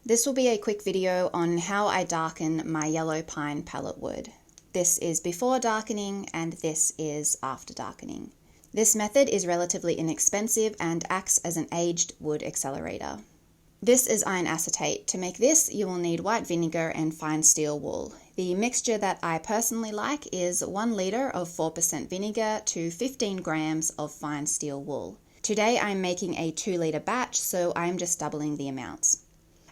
This will be a quick video on how I darken my yellow pine pallet wood. This is before darkening and this is after darkening. This method is relatively inexpensive and acts as an aged wood accelerator. This is iron acetate. To make this, you will need white vinegar and fine steel wool. The mixture that I personally like is 1 litre of 4% vinegar to 15 grams of fine steel wool. Today I'm making a 2 litre batch, so I'm just doubling the amounts.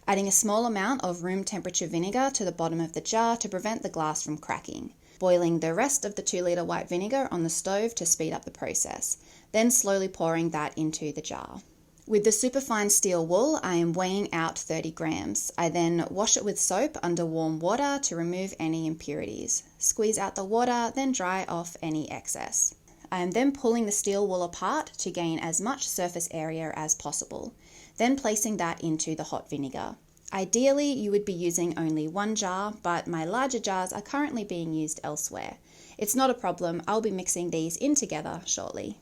Adding a small amount of room temperature vinegar to the bottom of the jar to prevent the glass from cracking. Boiling the rest of the 2 litre white vinegar on the stove to speed up the process. Then slowly pouring that into the jar. With the superfine steel wool, I am weighing out 30 grams. I then wash it with soap under warm water to remove any impurities. Squeeze out the water, then dry off any excess. I am then pulling the steel wool apart to gain as much surface area as possible, then placing that into the hot vinegar. Ideally, you would be using only 1 jar, but my larger jars are currently being used elsewhere. It's not a problem, I'll be mixing these in together shortly.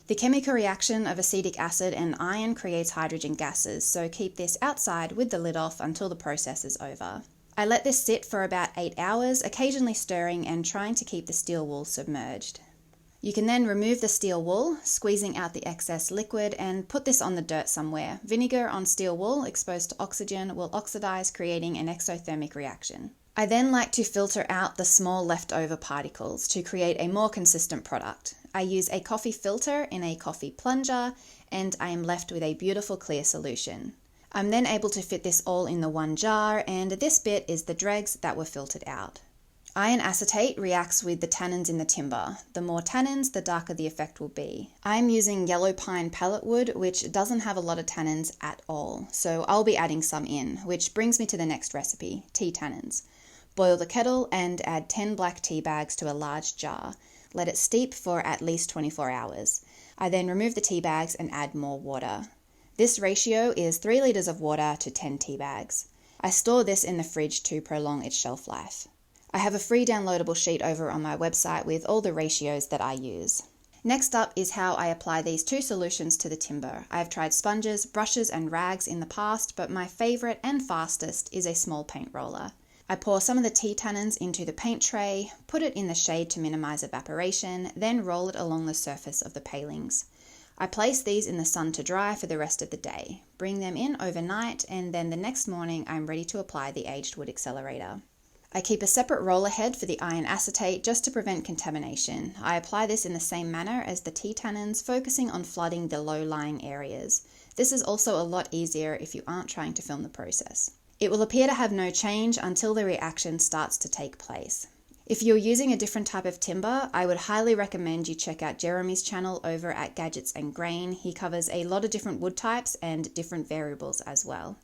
The chemical reaction of acetic acid and iron creates hydrogen gases, so keep this outside with the lid off until the process is over. I let this sit for about 8 hours, occasionally stirring and trying to keep the steel wool submerged. You can then remove the steel wool, squeezing out the excess liquid, and put this on the dirt somewhere. Vinegar on steel wool exposed to oxygen will oxidize, creating an exothermic reaction. I then like to filter out the small leftover particles to create a more consistent product. I use a coffee filter in a coffee plunger, and I am left with a beautiful clear solution. I'm then able to fit this all in the 1 jar, and this bit is the dregs that were filtered out. Iron acetate reacts with the tannins in the timber. The more tannins, the darker the effect will be. I'm using yellow pine pallet wood, which doesn't have a lot of tannins at all, so I'll be adding some in, which brings me to the next recipe, tea tannins. Boil the kettle and add 10 black tea bags to a large jar. Let it steep for at least 24 hours. I then remove the tea bags and add more water. This ratio is 3 litres of water to 10 tea bags. I store this in the fridge to prolong its shelf life. I have a free downloadable sheet over on my website with all the ratios that I use. Next up is how I apply these 2 solutions to the timber. I have tried sponges, brushes and rags in the past, but my favourite and fastest is a small paint roller. I pour some of the tea tannins into the paint tray, put it in the shade to minimise evaporation, then roll it along the surface of the palings. I place these in the sun to dry for the rest of the day. Bring them in overnight, and then the next morning I'm ready to apply the Aged Wood Accelerator. I keep a separate roller head for the iron acetate just to prevent contamination. I apply this in the same manner as the tea tannins, focusing on flooding the low-lying areas. This is also a lot easier if you aren't trying to film the process. It will appear to have no change until the reaction starts to take place. If you're using a different type of timber, I would highly recommend you check out Jeremy's channel over at Gadgets and Grain. He covers a lot of different wood types and different variables as well.